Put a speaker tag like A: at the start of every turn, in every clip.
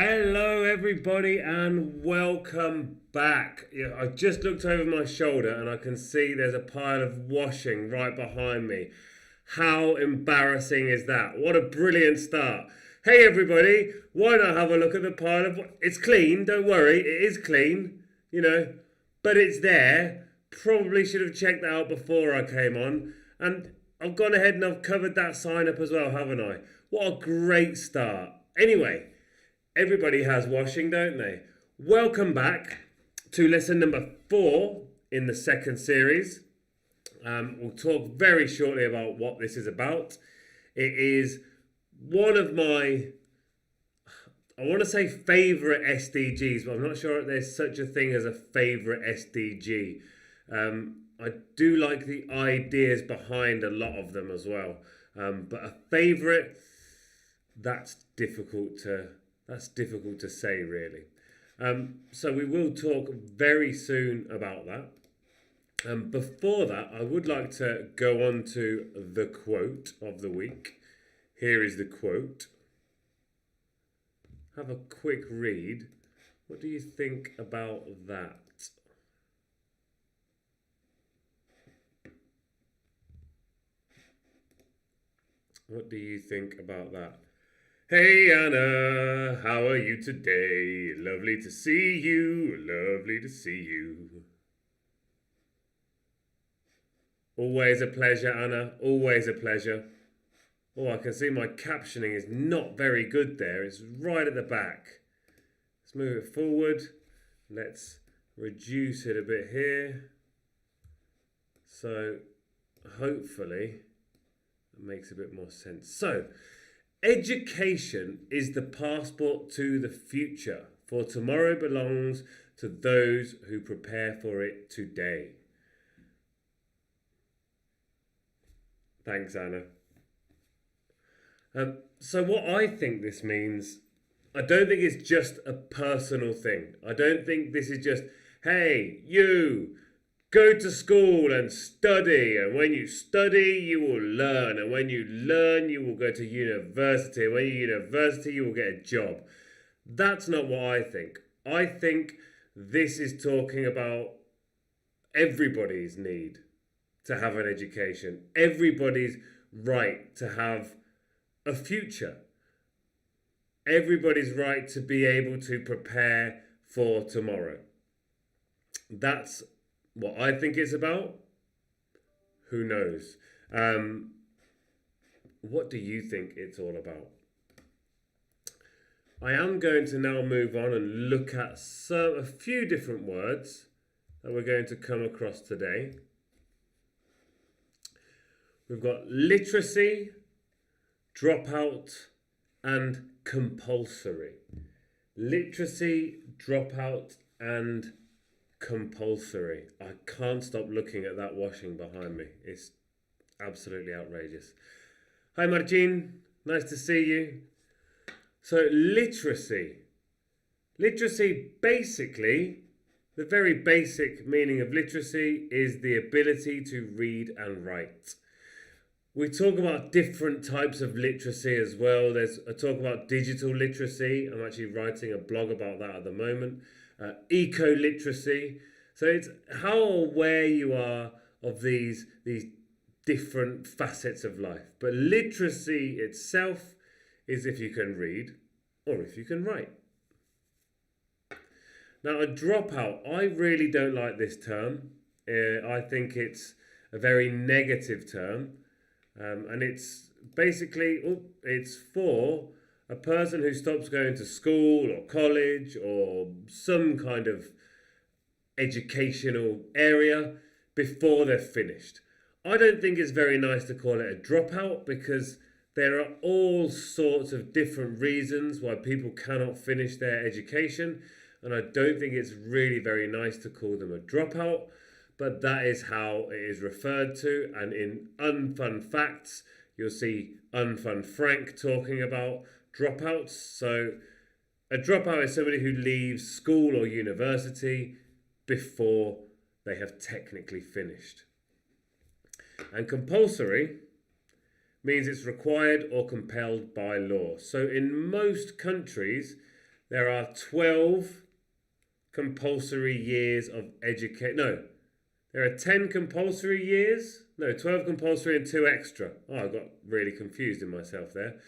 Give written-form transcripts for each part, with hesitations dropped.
A: Hello, everybody, and welcome back. I just looked over my shoulder and I can see there's a pile of washing right behind me. How embarrassing is that? What a brilliant start. Hey, everybody, why not have a look at the pile of... It's clean, don't worry, it is clean, but it's there. Probably should have checked that out before I came on. And I've gone ahead and I've covered that sign up as well, haven't I? What a great start. Anyway... Everybody has washing, don't they? Welcome back to lesson number 4 in the second series. We'll talk very shortly about what this is about. It is one of my, I want to say favourite SDGs, but I'm not sure if there's such a thing as a favourite SDG. I do like the ideas behind a lot of them as well. But a favourite, that's difficult to say, really. So we will talk very soon about that. Before that, I would like to go on to the quote of the week. Here is the quote. Have a quick read. What do you think about that? What do you think about that? Hey Anna, how are you today? Lovely to see you, lovely to see you. Always a pleasure, Anna, always a pleasure. Oh, I can see my captioning is not very good there. It's right at the back. Let's move it forward. Let's reduce it a bit here. So, hopefully, it makes a bit more sense. So, education is the passport to the future, for tomorrow belongs to those who prepare for it today. Thanks, Anna. So what I think this means, I don't think it's just a personal thing. I don't think this is just, hey, you, go to school and study, and when you study, you will learn, and when you learn, you will go to university, and when you university, you will get a job. That's not what I think. I think this is talking about everybody's need to have an education, everybody's right to have a future, everybody's right to be able to prepare for tomorrow. That's what I think it's about. Who knows? What do you think it's all about? I am going to now move on and look at a few different words that we're going to come across today. We've got literacy, dropout, and compulsory. Literacy, dropout, and compulsory. I can't stop looking at that washing behind me. It's absolutely outrageous. Hi Marcin, nice to see you. So literacy. Literacy, basically, the very basic meaning of literacy is the ability to read and write. We talk about different types of literacy as well. There's a talk about digital literacy. I'm actually writing a blog about that at the moment. Eco-literacy. So it's how aware you are of these different facets of life. But literacy itself is if you can read or if you can write. Now, a dropout, I really don't like this term. I think it's a very negative term. And it's basically, it's for a person who stops going to school or college or some kind of educational area before they're finished. I don't think it's very nice to call it a dropout because there are all sorts of different reasons why people cannot finish their education, and I don't think it's really very nice to call them a dropout, but that is how it is referred to. And in Unfun Facts, you'll see Unfun Frank talking about dropouts. So a dropout is somebody who leaves school or university before they have technically finished. And compulsory means it's required or compelled by law. So in most countries, there are 12 compulsory years of education. No, there are 10 compulsory years. No, 12 compulsory and 2 extra. Oh, I got really confused in myself there.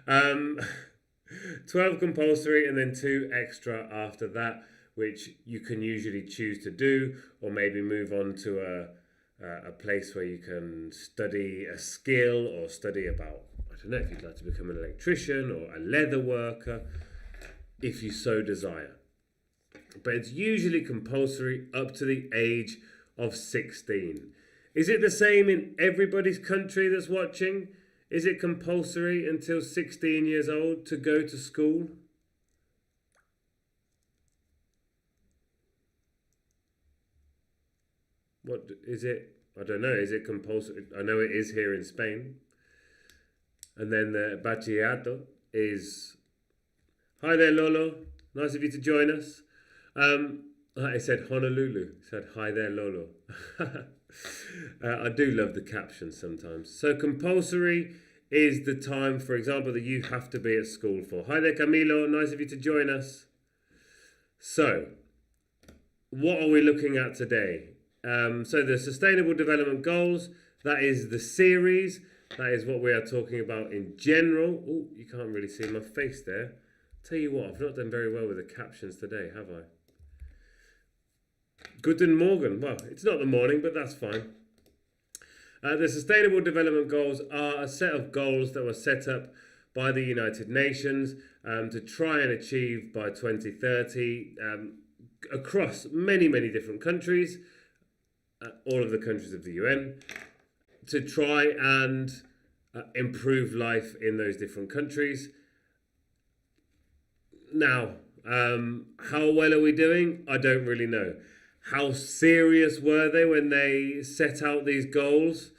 A: 12 compulsory and then 2 extra after that, which you can usually choose to do, or maybe move on to a place where you can study a skill or study about, I don't know, if you'd like to become an electrician or a leather worker, if you so desire. But it's usually compulsory up to the age of 16. Is it the same in everybody's country that's watching? Is it compulsory until 16 years old to go to school? What is it? I don't know. Is it compulsory? I know it is here in Spain. And then the bachillerato is... Hi there, Lolo. Nice of you to join us. I said Honolulu. I said, hi there, Lolo. I do love the captions sometimes. So compulsory is the time, for example, that you have to be at school for. Hi there, Camilo. Nice of you to join us. So, what are we looking at today? So the Sustainable Development Goals, that is the series. That is what we are talking about in general. Oh, you can't really see my face there. Tell you what, I've not done very well with the captions today, have I? Guten Morgen. Well, it's not the morning, but that's fine. The Sustainable Development Goals are a set of goals that were set up by the United Nations to try and achieve by 2030 across many, many different countries, all of the countries of the UN, to try and improve life in those different countries. Now, how well are we doing? I don't really know. How serious were they when they set out these goals?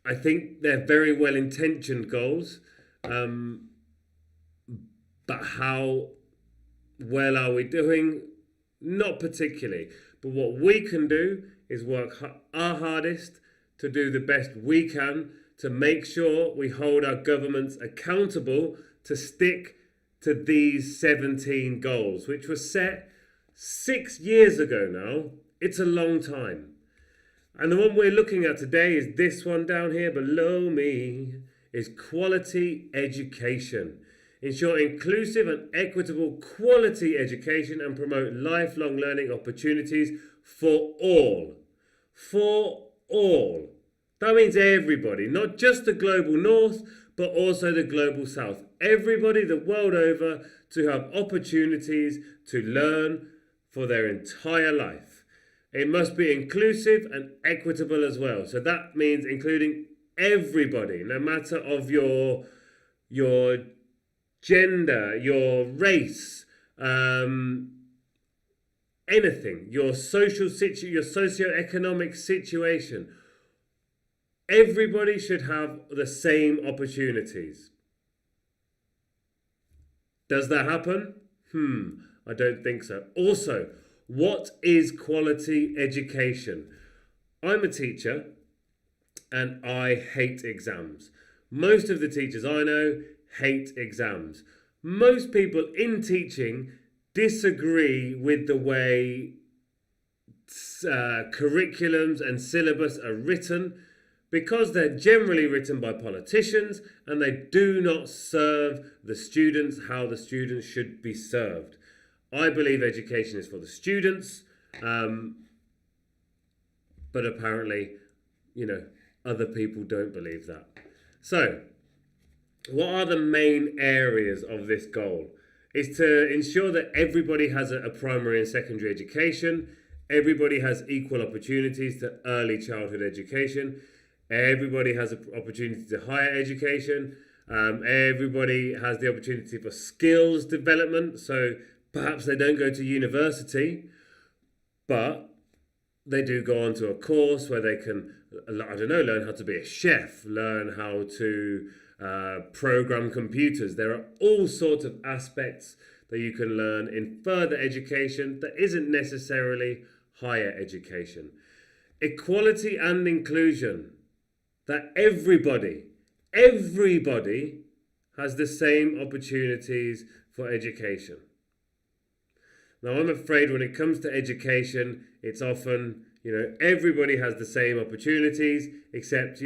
A: I think they're very well-intentioned goals, but how well are we doing? Not particularly. But what we can do is work our hardest to do the best we can to make sure we hold our governments accountable to stick to these 17 goals, which were set 6 years ago now. It's a long time. And the one we're looking at today is this one down here below me, is quality education. Ensure inclusive and equitable quality education and promote lifelong learning opportunities for all. For all. That means everybody, not just the global north, but also the global south. Everybody the world over to have opportunities to learn for their entire life. It must be inclusive and equitable as well. So that means including everybody, no matter of your gender, your race, anything, your socioeconomic situation. Everybody should have the same opportunities. Does that happen? I don't think so. Also, what is quality education? I'm a teacher and I hate exams. Most of the teachers I know hate exams. Most people in teaching disagree with the way curriculums and syllabus are written because they're generally written by politicians and they do not serve the students how the students should be served. I believe education is for the students, but apparently, other people don't believe that. So, what are the main areas of this goal? It's to ensure that everybody has a primary and secondary education, everybody has equal opportunities to early childhood education, everybody has an opportunity to higher education, everybody has the opportunity for skills development, so perhaps they don't go to university, but they do go on to a course where they can, learn how to be a chef, learn how to program computers. There are all sorts of aspects that you can learn in further education that isn't necessarily higher education. Equality and inclusion, that everybody has the same opportunities for education. Now, I'm afraid when it comes to education, it's often, everybody has the same opportunities, except,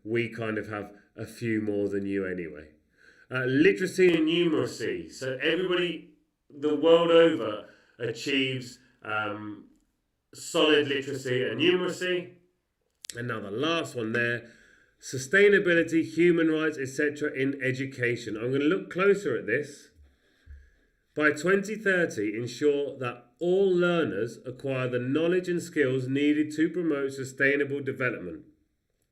A: we kind of have a few more than you anyway. Literacy and numeracy. So everybody the world over achieves solid literacy and numeracy. And now the last one there, sustainability, human rights, etc. in education. I'm going to look closer at this. By 2030, ensure that all learners acquire the knowledge and skills needed to promote sustainable development,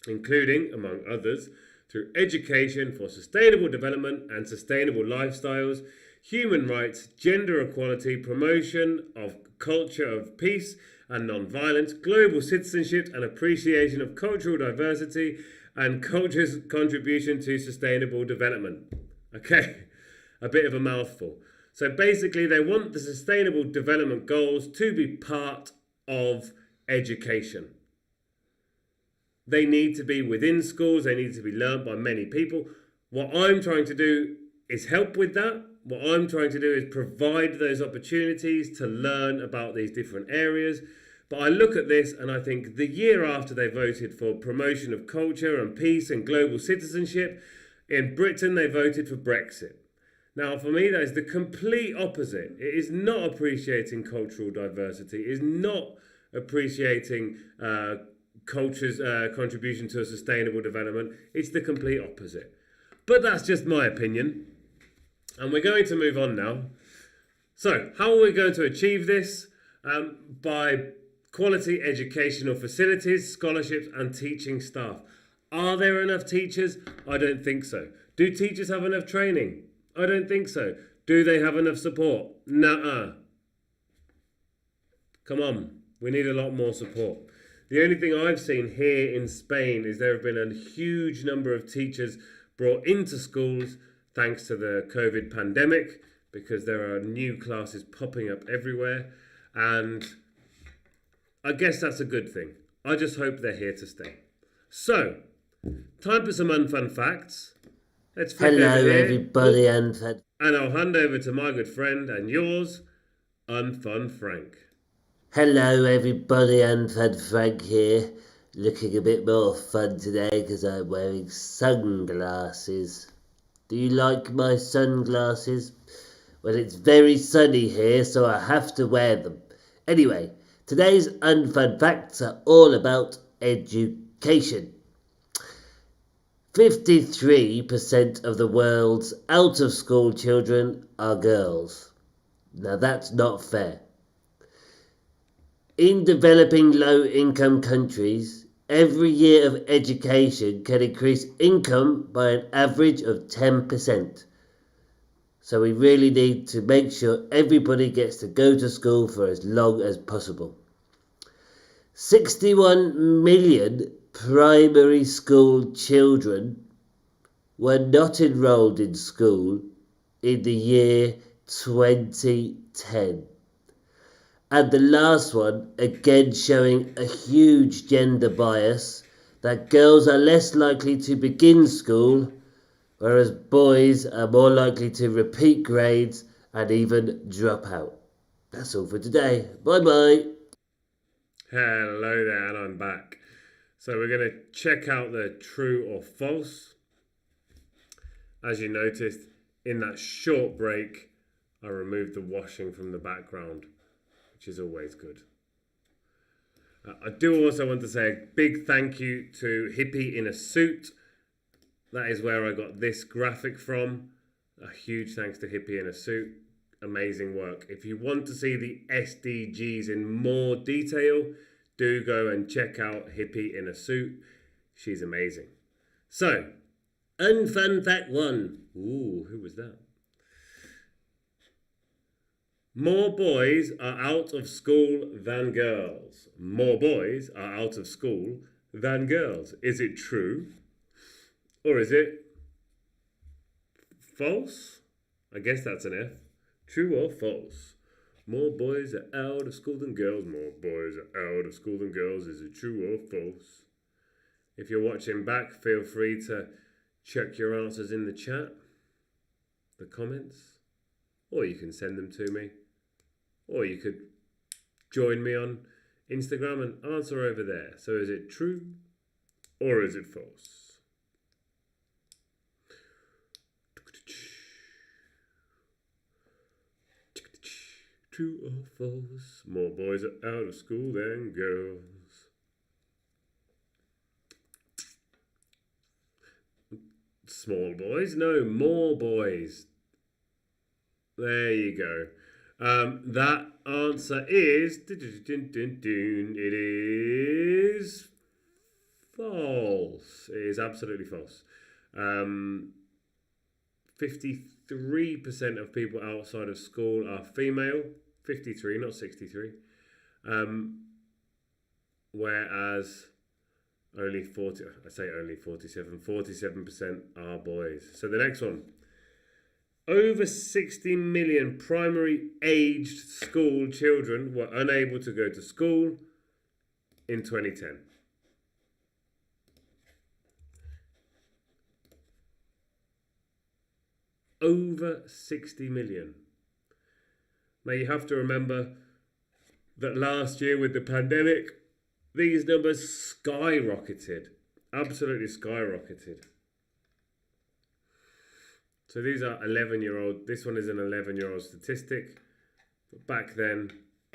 A: including, among others, through education for sustainable development and sustainable lifestyles, human rights, gender equality, promotion of culture of peace and non-violence, global citizenship and appreciation of cultural diversity and culture's contribution to sustainable development. Okay, a bit of a mouthful. So basically they want the sustainable development goals to be part of education. They need to be within schools, they need to be learnt by many people. What I'm trying to do is help with that. What I'm trying to do is provide those opportunities to learn about these different areas. But I look at this and I think the year after they voted for promotion of culture and peace and global citizenship, in Britain they voted for Brexit. Now for me that is the complete opposite. It is not appreciating cultural diversity. It is not appreciating culture's contribution to a sustainable development. It's the complete opposite. But that's just my opinion. And we're going to move on now. So, how are we going to achieve this? By quality educational facilities, scholarships and teaching staff. Are there enough teachers? I don't think so. Do teachers have enough training? I don't think so. Do they have enough support? Nuh-uh. Come on, we need a lot more support. The only thing I've seen here in Spain is there have been a huge number of teachers brought into schools thanks to the COVID pandemic, because there are new classes popping up everywhere. And I guess that's a good thing. I just hope they're here to stay. So, time for some unfun facts. Let's flip
B: Hello,
A: over here.
B: everybody, Unfun.
A: And I'll hand over to my good friend and yours, Unfun Frank.
B: Hello, everybody, Unfun Frank here. Looking a bit more fun today because I'm wearing sunglasses. Do you like my sunglasses? Well, it's very sunny here, so I have to wear them. Anyway, today's Unfun Facts are all about education. 53% of the world's out-of-school children are girls. Now that's not fair. In developing low-income countries, every year of education can increase income by an average of 10%. So we really need to make sure everybody gets to go to school for as long as possible. 61 million primary school children were not enrolled in school in the year 2010. And the last one, again showing a huge gender bias, that girls are less likely to begin school, whereas boys are more likely to repeat grades and even drop out. That's all for today. Bye-bye.
A: Hello there, and I'm back. So we're going to check out the true or false. As you noticed, in that short break, I removed the washing from the background, which is always good. I do also want to say a big thank you to Hippy in a Suit. That is where I got this graphic from. A huge thanks to Hippy in a Suit. Amazing work. If you want to see the SDGs in more detail, do go and check out Hippy in a Suit. She's amazing. So, Unfun Fact 1. Ooh, who was that? More boys are out of school than girls. More boys are out of school than girls. Is it true? Or is it false? I guess that's an F. True or false? More boys are out of school than girls. More boys are out of school than girls. Is it true or false? If you're watching back, feel free to check your answers in the chat, the comments. or you can send them to me, or you could join me on Instagram and answer over there. So is it true or is it false? True or false? More boys are out of school than girls. Small boys? No, more boys. There you go. That answer is... It is false. It is absolutely false. 53% of people outside of school are female. 53, not 63. Whereas only 47% are boys. So the next one. Over 60 million primary aged school children were unable to go to school in 2010. Over 60 million. Now you have to remember that last year with the pandemic, these numbers skyrocketed. Absolutely skyrocketed. So these are 11-year-old. This one is an 11-year-old statistic. But back then,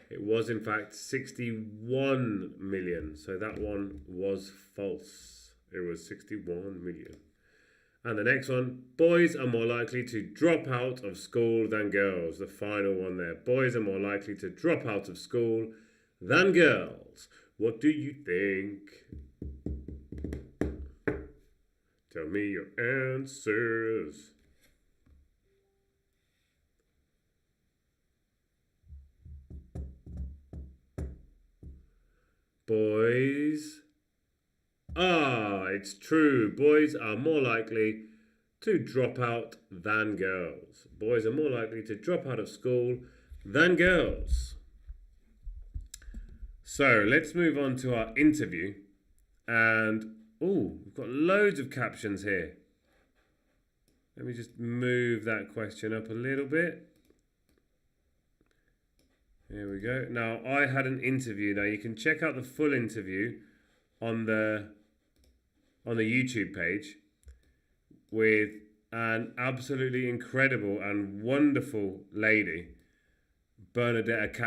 A: it was in fact 61 million. So that one was false. It was 61 million. And the next one, boys are more likely to drop out of school than girls. The final one there. Boys are more likely to drop out of school than girls. What do you think? Tell me your answers. Boys. It's true. Boys are more likely to drop out than girls. Boys are more likely to drop out of school than girls. So let's move on to our interview. And, we've got loads of captions here. Let me just move that question up a little bit. Here we go. Now, I had an interview. Now, you can check out the full interview on the YouTube page with an absolutely incredible and wonderful lady, Bernadette.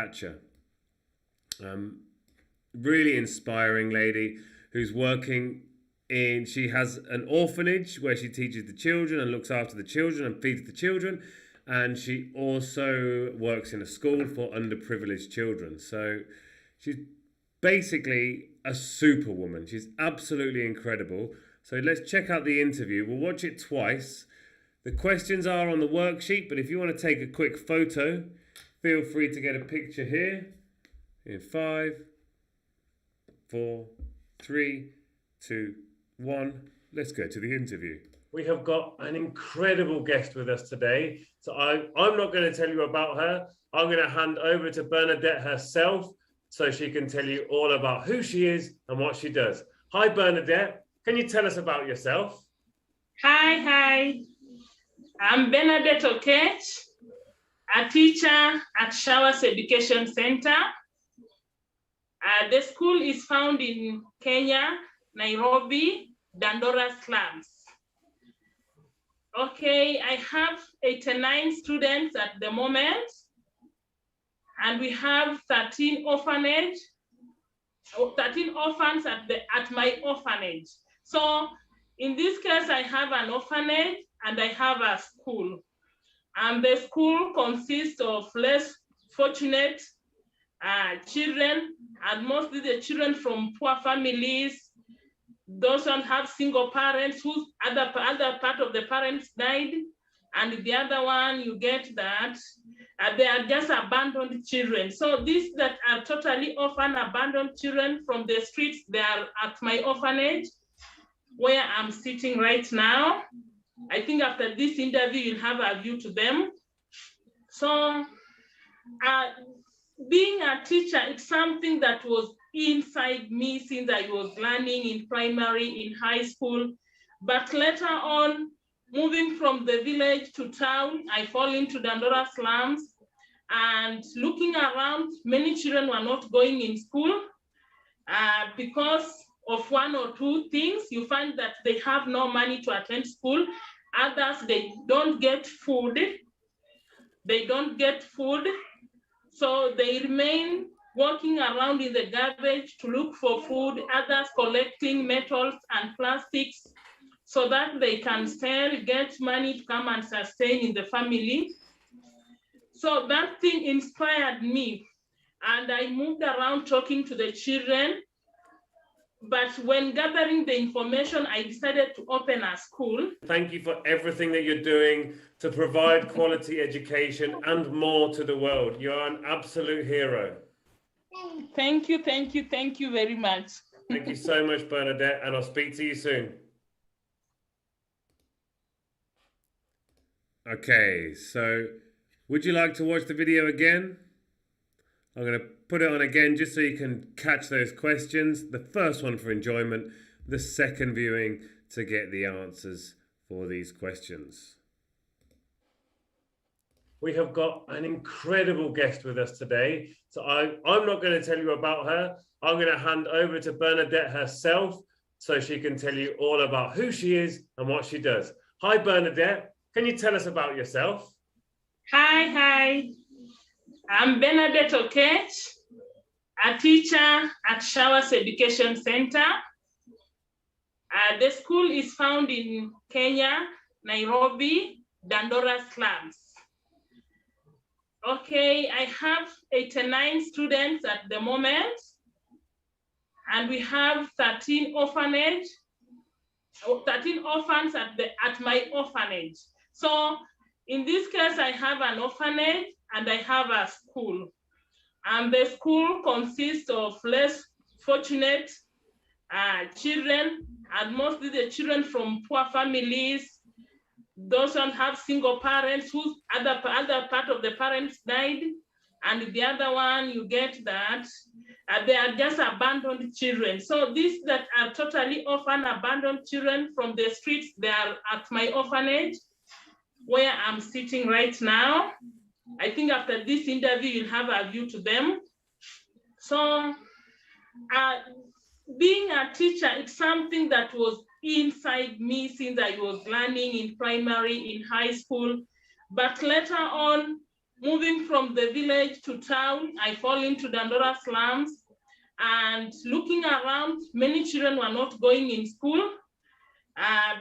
A: Really inspiring lady who's working in, she has an orphanage where she teaches the children and looks after the children and feeds the children. And she also works in a school for underprivileged children. So she's basically a superwoman. She's absolutely incredible. So let's check out the interview. We'll watch it twice. The questions are on the worksheet, but if you want to take a quick photo, feel free to get a picture here. In 5, 4, 3, 2, 1. Let's go to the interview. We have got an incredible guest with us today. So I'm not going to tell you about her. I'm going to hand over to Bernadette herself so she can tell you all about who she is and what she does. Hi, Bernadette. Can you tell us about yourself?
C: Hi. I'm Bernadette Okech, a teacher at Showers Education Center. The school is found in Kenya, Nairobi, Dandora slums. Okay, I have 89 students at the moment, and we have 13 orphans at my orphanage. So in this case, I have an orphanage and I have a school. And the school consists of less fortunate children, and mostly the children from poor families. Those don't have single parents whose other part of the parents died, and the other one you get that they are just abandoned children. So these that are totally orphan, abandoned children from the streets, they are at my orphanage where I'm sitting right now. I think after this interview, you'll have a view to them. So being a teacher, it's something that was inside me since I was learning in primary, in high school. But later on, moving from the village to town, I fall into Dandora slums. And looking around, many children were not going in school because of one or two things. You find that they have no money to attend school. Others, they don't get food. So they remain walking around in the garbage to look for food, others collecting metals and plastics so that they can still get money to come and sustain in the family. So that thing inspired me, and I moved around talking to the children. But when gathering the information, I decided to open a school.
A: Thank you for everything that you're doing to provide quality education and more to the world. You're an absolute hero.
C: Thank you very much.
A: Thank you so much, Bernadette, and I'll speak to you soon. Okay, so would you like to watch the video again? I'm going to put it on again just so you can catch those questions. The first one for enjoyment, the second viewing to get the answers for these questions. We have got an incredible guest with us today. So I'm not going to tell you about her. I'm going to hand over to Bernadette herself so she can tell you all about who she is and what she does. Hi, Bernadette. Can you tell us about yourself?
C: Hi. I'm Bernadette Okech, a teacher at Showers Education Center. The school is found in Kenya, Nairobi, Dandora slums. Okay, I have 89 students at the moment, and we have 13 orphans at my orphanage. So in this case, I have an orphanage and I have a school. And the school consists of less fortunate children, and mostly the children from poor families. Those who have single parents whose other part of the parents died, and the other one, you get that they are just abandoned children. So these that are totally orphan, abandoned children from the streets, they are at my orphanage where I'm sitting right now. I think after this interview, you'll have a view to them. So being a teacher, it's something that was inside me since I was learning in primary, in high school. But later on, moving from the village to town, I fall into Dandora slums. And looking around, many children were not going in school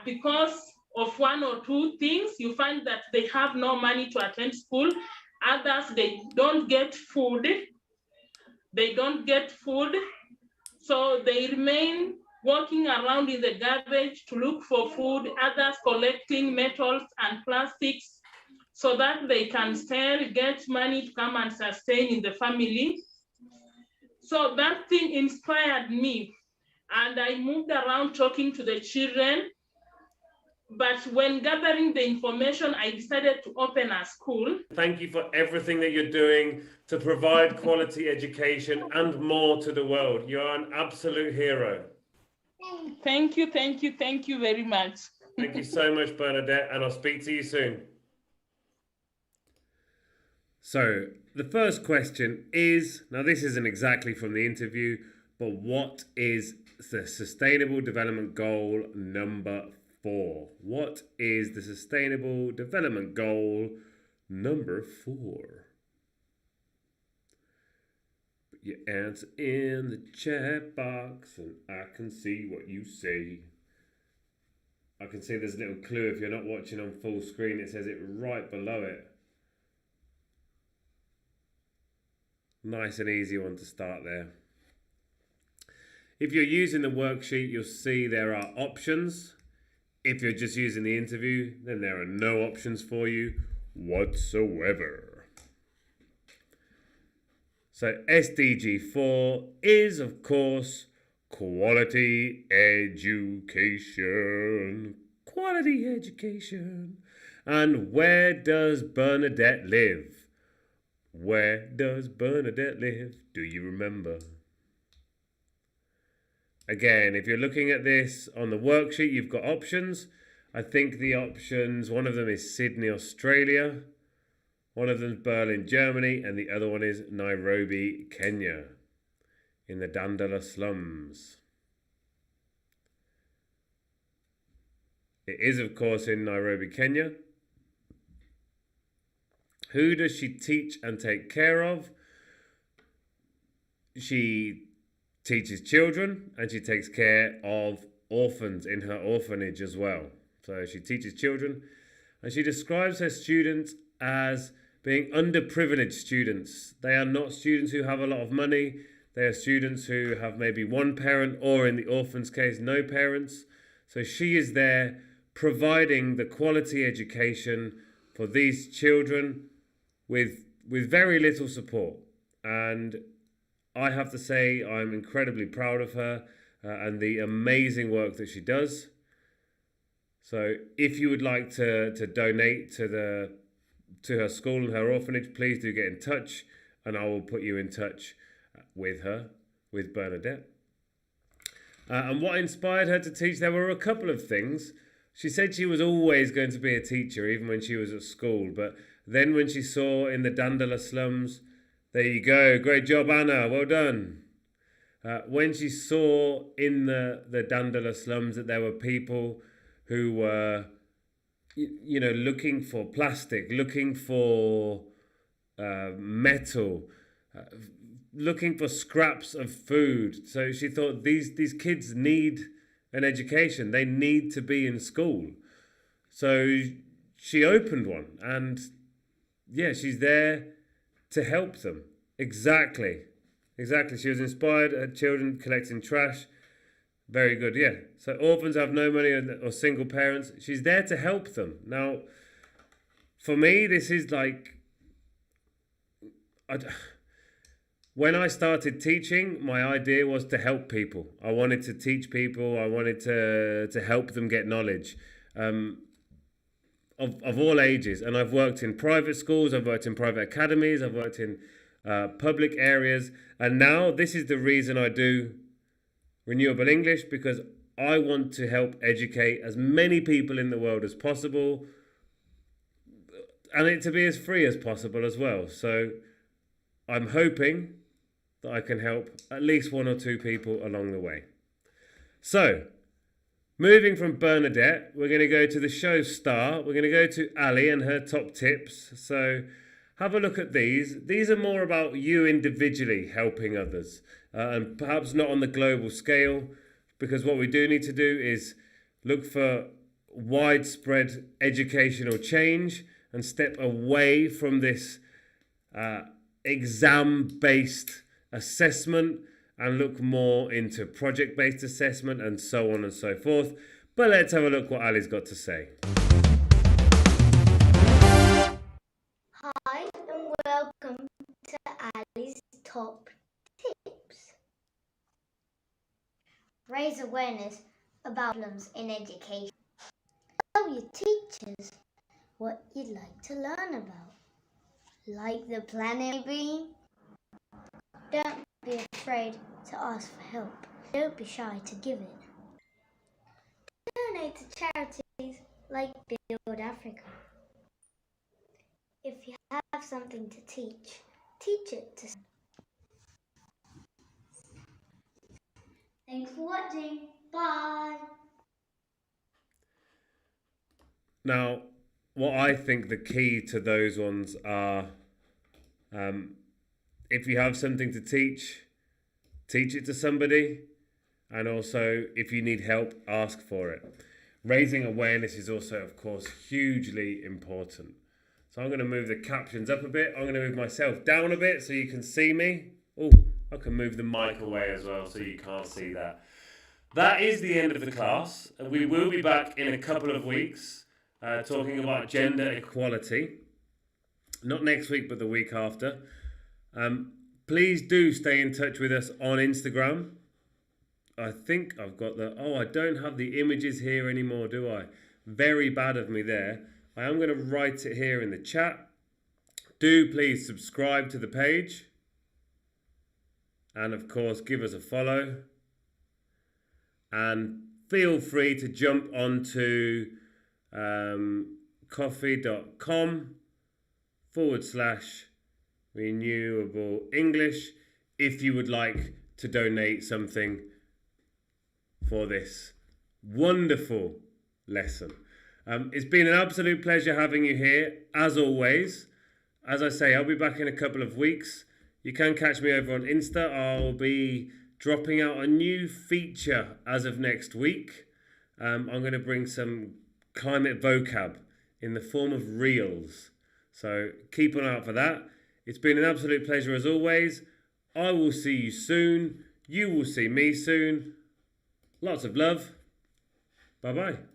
C: because of one or two things. You find that they have no money to attend school. Others, they don't get food. So they remain walking around in the garbage to look for food, others collecting metals and plastics so that they can still get money to come and sustain in the family. So that thing inspired me, and I moved around talking to the children. But when gathering the information, I decided to open a school.
A: Thank you for everything that you're doing to provide quality education and more to the world. You're an absolute hero.
C: Thank you very much.
A: Thank you so much, Bernadette, and I'll speak to you soon. So the first question is, now this isn't exactly from the interview, but what is the Sustainable Development Goal number 4? What is the Sustainable Development Goal number 4? Put your answer in the chat box and I can see what you say. I can see there's a little clue if you're not watching on full screen. It says it right below it. Nice and easy one to start there. If you're using the worksheet, you'll see there are options. If you're just using the interview, then there are no options for you whatsoever. So SDG4 is, of course, quality education. Quality education. And where does Bernadette live? Where does Bernadette live? Do you remember? Again, if you're looking at this on the worksheet, you've got options. I think the options, one of them is Sydney, Australia, one of them is Berlin, Germany, and the other one is Nairobi, Kenya, in the Dandala slums. It is, of course, in Nairobi, Kenya. Who does she teach and take care of? She teaches children and she takes care of orphans in her orphanage as well. So she teaches children and she describes her students as being underprivileged students. They are not students who have a lot of money. They are students who have maybe one parent or, in the orphan's case, no parents. So she is there providing the quality education for these children with very little support. And I have to say I'm incredibly proud of her and the amazing work that she does. So if you would like to donate to her school and her orphanage, please do get in touch and I will put you in touch with her, with Bernadette. And what inspired her to teach? There were a couple of things. She said she was always going to be a teacher, even when she was at school. But then when she saw in the Dandala slums, there you go, great job, Anna, well done. When she saw in the Dandala slums that there were people who were, looking for plastic, looking for metal, looking for scraps of food. So she thought these kids need an education. They need to be in school. So she opened one and she's there to help them. Exactly. She was inspired at children collecting trash. Very good, yeah. So orphans have no money or single parents. She's there to help them. Now, for me, this is like... When I started teaching, my idea was to help people. I wanted to teach people. I wanted to help them get knowledge of all ages. And I've worked in private schools. I've worked in private academies. I've worked in public areas. And now this is the reason I do Renewable English, because I want to help educate as many people in the world as possible and it to be as free as possible as well. So I'm hoping that I can help at least one or two people along the way. So, moving from Bernadette, we're going to go to the show star. We're going to go to Ali and her top tips. So, have a look at these. These are more about you individually helping others, and perhaps not on the global scale, because what we do need to do is look for widespread educational change and step away from this exam-based assessment and look more into project-based assessment and so on and so forth. But let's have a look what Ali's got to say.
D: Hi and welcome to Ali's top tips. Raise awareness about problems in education. Tell your teachers what you'd like to learn about. Like the planet maybe? Don't be afraid to ask for help. Don't be shy to give it. Donate to charities like Build Africa. If you have something to teach, teach it to someone. Thanks for watching. Bye.
A: Now, what I think the key to those ones are, if you have something to teach it to somebody. And also, if you need help, ask for it. Raising awareness is also, of course, hugely important. So I'm going to move the captions up a bit. I'm going to move myself down a bit so you can see me. Oh, I can move the mic away as well so you can't see that. That is the end of the class. We will be back in a couple of weeks talking about gender equality. Not next week, but the week after. Please do stay in touch with us on Instagram. I think I've got I don't have the images here anymore, do I? Very bad of me there. I am going to write it here in the chat. Do please subscribe to the page. And of course, give us a follow. And feel free to jump onto coffee.com/renewable English if you would like to donate something for this wonderful lesson. It's been an absolute pleasure having you here, as always. As I say, I'll be back in a couple of weeks. You can catch me over on Insta. I'll be dropping out a new feature as of next week. I'm going to bring some climate vocab in the form of reels. So keep an eye out for that. It's been an absolute pleasure as always. I will see you soon. You will see me soon. Lots of love. Bye-bye.